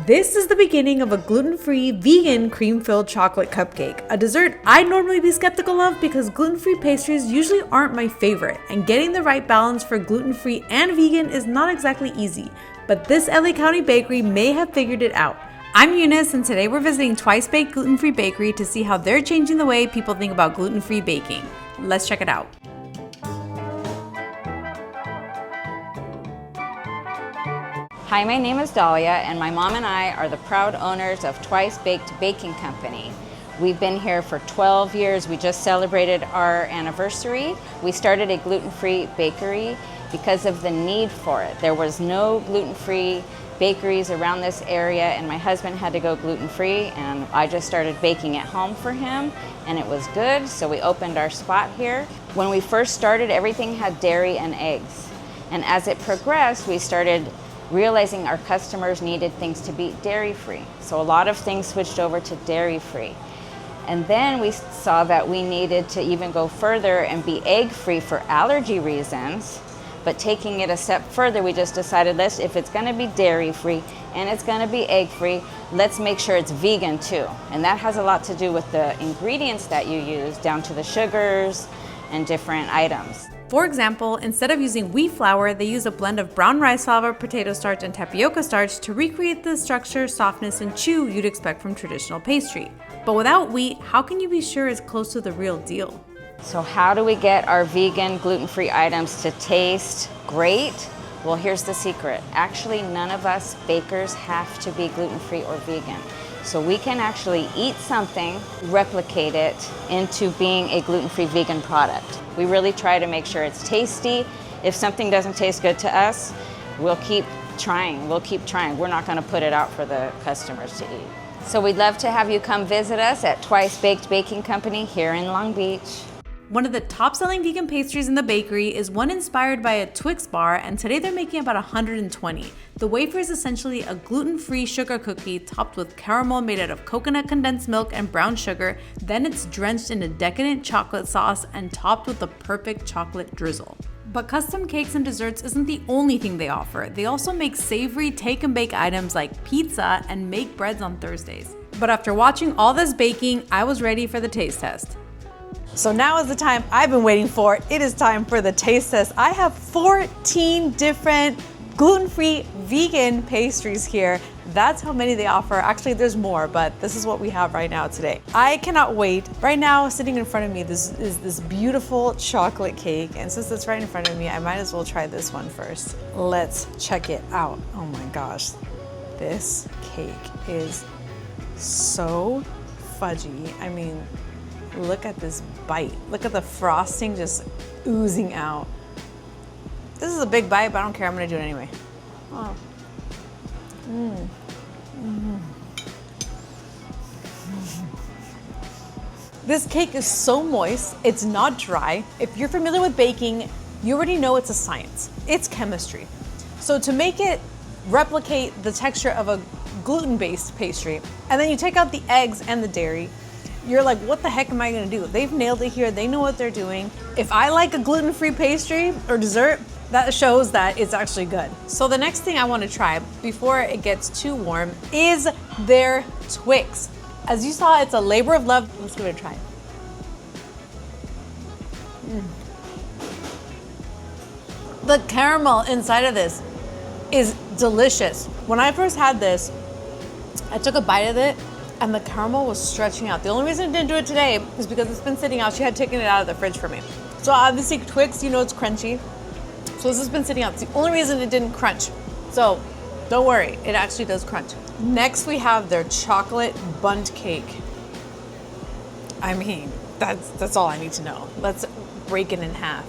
This is the beginning of a gluten-free, vegan, cream-filled chocolate cupcake, a dessert I'd normally be skeptical of because gluten-free pastries usually aren't my favorite, and getting the right balance for gluten-free and vegan is not exactly easy, but this LA County bakery may have figured it out. I'm Eunice, and today we're visiting Twice Baked Gluten-Free Bakery to see how they're changing the way people think about gluten-free baking. Let's check it out. Hi, my name is Dahlia, and my mom and I are the proud owners of Twice Baked Baking Company. We've been here for 12 years. We just celebrated our anniversary. We started a gluten-free bakery because of the need for it. There was no gluten-free bakeries around this area, and my husband had to go gluten-free, and I just started baking at home for him, and it was good, so we opened our spot here. When we first started, everything had dairy and eggs, and as it progressed, we started realizing our customers needed things to be dairy-free. So a lot of things switched over to dairy-free. And then we saw that we needed to even go further and be egg-free for allergy reasons. But taking it a step further, we just decided, if it's gonna be dairy-free and it's gonna be egg-free, let's make sure it's vegan too. And that has a lot to do with the ingredients that you use, down to the sugars and different items. For example, instead of using wheat flour, they use a blend of brown rice flour, potato starch, and tapioca starch to recreate the structure, softness, and chew you'd expect from traditional pastry. But without wheat, how can you be sure it's close to the real deal? So how do we get our vegan, gluten-free items to taste great? Well, here's the secret. Actually, none of us bakers have to be gluten-free or vegan. So we can actually eat something, replicate it into being a gluten-free vegan product. We really try to make sure it's tasty. If something doesn't taste good to us, we'll keep trying. We're not gonna put it out for the customers to eat. So we'd love to have you come visit us at Twice Baked Baking Company here in Long Beach. One of the top-selling vegan pastries in the bakery is one inspired by a Twix bar, and today they're making about 120. The wafer is essentially a gluten-free sugar cookie topped with caramel made out of coconut condensed milk and brown sugar. Then it's drenched in a decadent chocolate sauce and topped with the perfect chocolate drizzle. But custom cakes and desserts isn't the only thing they offer. They also make savory take-and-bake items like pizza and make breads on Thursdays. But after watching all this baking, I was ready for the taste test. So now is the time I've been waiting for. It is time for the taste test. I have 14 different gluten-free vegan pastries here. That's how many they offer. Actually, there's more, but this is what we have right now today. I cannot wait. Right now, sitting in front of me, this is this beautiful chocolate cake. And since it's right in front of me, I might as well try this one first. Let's check it out. Oh my gosh, this cake is so fudgy. I mean, look at this bite. Look at the frosting just oozing out. This is a big bite, but I don't care. I'm gonna do it anyway. Oh. This cake is so moist. It's not dry. If you're familiar with baking, you already know it's a science. It's chemistry. So to make it replicate the texture of a gluten-based pastry, and then you take out the eggs and the dairy, you're like, what the heck am I gonna do? They've nailed it here. They know what they're doing. If I like a gluten-free pastry or dessert, that shows that it's actually good. So the next thing I wanna try before it gets too warm is their Twix. As you saw, it's a labor of love. Let's give it a try. The caramel inside of this is delicious. When I first had this, I took a bite of it, and the caramel was stretching out. The only reason I didn't do it today is because it's been sitting out. She had taken it out of the fridge for me. So obviously Twix, you know it's crunchy. So this has been sitting out. It's the only reason it didn't crunch. So don't worry, it actually does crunch. Next we have their chocolate bundt cake. I mean, that's all I need to know. Let's break it in half.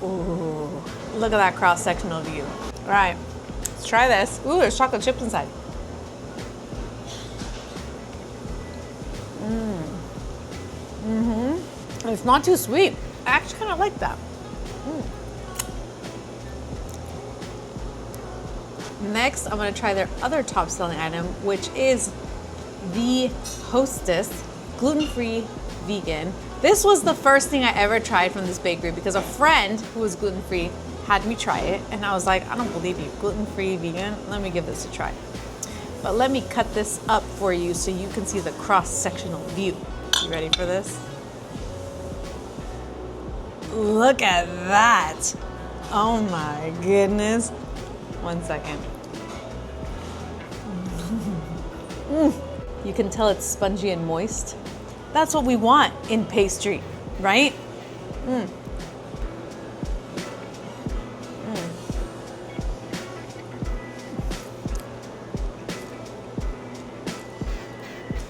Ooh, look at that cross-sectional view. All right. Let's try this. Ooh, there's chocolate chips inside. It's not too sweet. I actually kind of like that. Next, I'm gonna try their other top selling item, which is the Hostess Gluten-Free Vegan. This was the first thing I ever tried from this bakery because a friend who was gluten-free had me try it, and I was like, I don't believe you, gluten-free vegan, let me give this a try. But let me cut this up for you so you can see the cross-sectional view. You ready for this? Look at that. Oh my goodness. 1 second. You can tell it's spongy and moist. That's what we want in pastry, right?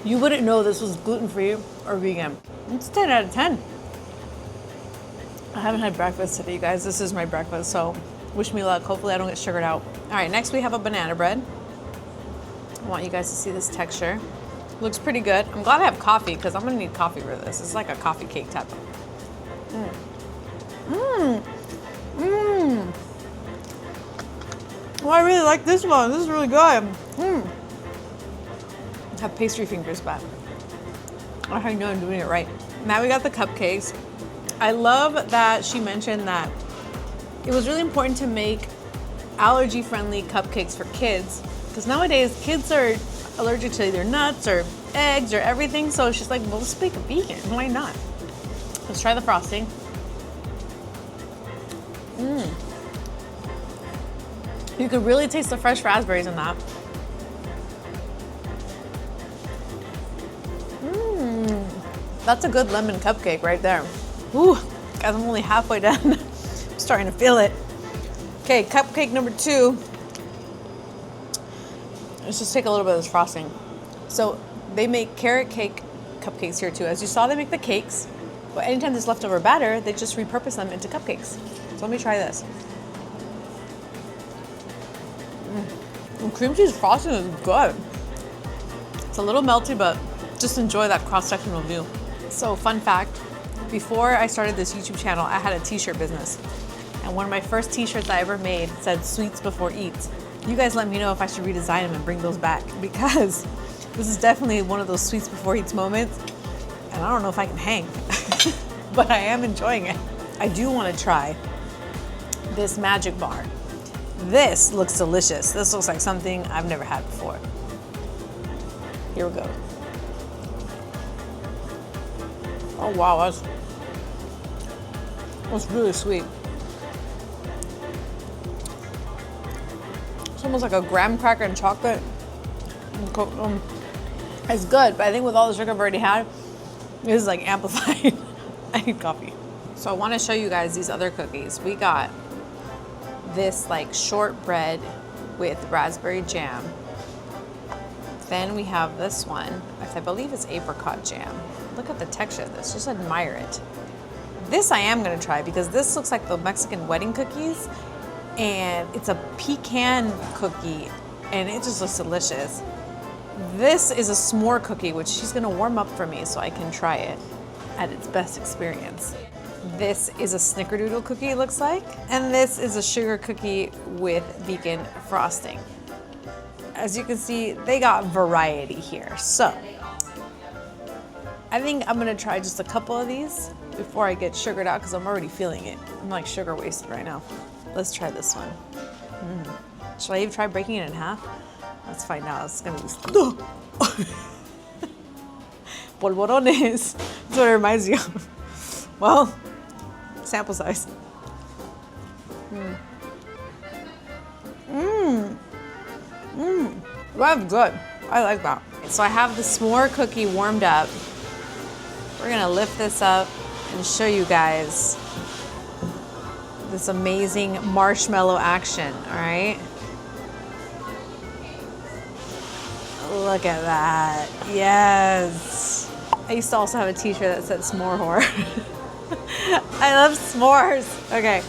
You wouldn't know this was gluten-free or vegan. It's 10 out of 10. I haven't had breakfast today, you guys. This is my breakfast, so wish me luck. Hopefully I don't get sugared out. All right, next we have a banana bread. I want you guys to see this texture. Looks pretty good. I'm glad I have coffee because I'm gonna need coffee for this. It's like a coffee cake type of. Oh, I really like this one. This is really good. I have pastry fingers, but I know I'm doing it right. Now we got the cupcakes. I love that she mentioned that it was really important to make allergy-friendly cupcakes for kids because nowadays kids are allergic to either nuts or eggs or everything. So she's like, well, let's make a vegan. Why not? Let's try the frosting. You could really taste the fresh raspberries in that. That's a good lemon cupcake right there. Ooh, guys, I'm only halfway done. I'm starting to feel it. Okay, cupcake number 2. Let's just take a little bit of this frosting. So they make carrot cake cupcakes here too. As you saw, they make the cakes, but anytime there's leftover batter, they just repurpose them into cupcakes. So let me try this. And cream cheese frosting is good. It's a little melty, but just enjoy that cross-sectional view. So fun fact, before I started this YouTube channel, I had a t-shirt business. And one of my first t-shirts I ever made said sweets before eats. You guys let me know if I should redesign them and bring those back because this is definitely one of those sweets before eats moments. And I don't know if I can hang, but I am enjoying it. I do want to try this magic bar. This looks delicious. This looks like something I've never had before. Here we go. Oh wow, that's really sweet. It's almost like a graham cracker and chocolate. It's good, but I think with all the sugar I've already had, this is like amplified. I need coffee. So I want to show you guys these other cookies. We got this like shortbread with raspberry jam. Then we have this one, which I believe is apricot jam. Look at the texture of this, just admire it. This I am gonna try because this looks like the Mexican wedding cookies and it's a pecan cookie and it just looks delicious. This is a s'more cookie, which she's gonna warm up for me so I can try it at its best experience. This is a snickerdoodle cookie, it looks like. And this is a sugar cookie with vegan frosting. As you can see, they got variety here. So, I think I'm gonna try just a couple of these before I get sugared out because I'm already feeling it. I'm like sugar wasted right now. Let's try this one. Should I even try breaking it in half? Let's find out. It's gonna be polvorones. That's what it reminds me of. Well, sample size. That's good. I like that. So I have the s'more cookie warmed up. We're gonna lift this up and show you guys this amazing marshmallow action, all right? Look at that, yes. I used to also have a t-shirt that said s'more whore. I love s'mores. Okay.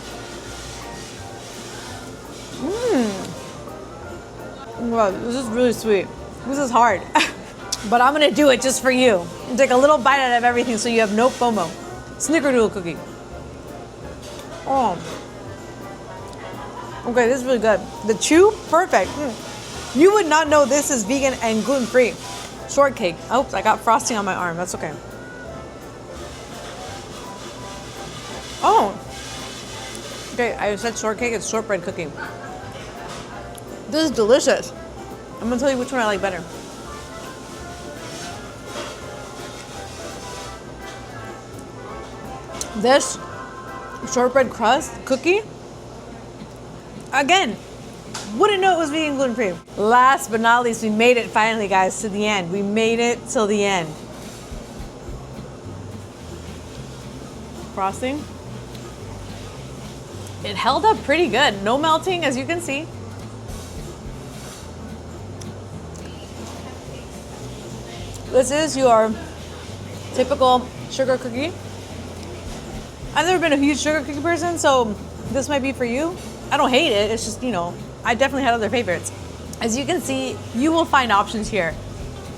Wow, this is really sweet. This is hard, but I'm gonna do it just for you. Take a little bite out of everything so you have no FOMO. Snickerdoodle cookie. Oh. Okay, this is really good. The chew, perfect. You would not know this is vegan and gluten-free. Shortcake. Oops, I got frosting on my arm. That's okay. Oh. Okay, I said shortcake, it's shortbread cookie. This is delicious. I'm gonna tell you which one I like better. This shortbread crust cookie, again, wouldn't know it was vegan gluten-free. Last but not least, we made it finally, guys, to the end. We made it till the end. Frosting. It held up pretty good. No melting, as you can see. This is your typical sugar cookie. I've never been a huge sugar cookie person, so this might be for you. I don't hate it, it's just, you know, I definitely had other favorites. As you can see, you will find options here.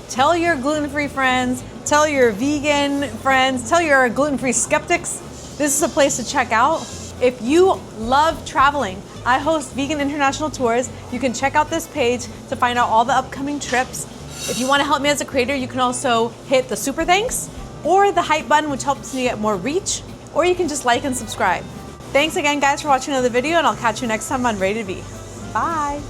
Tell your gluten-free friends, tell your vegan friends, tell your gluten-free skeptics. This is a place to check out. If you love traveling, I host Vegan International Tours. You can check out this page to find out all the upcoming trips. If you want to help me as a creator, you can also hit the super thanks or the hype button, which helps me get more reach, or you can just like and subscribe. Thanks again, guys, for watching another video, and I'll catch you next time on Rated V. Bye.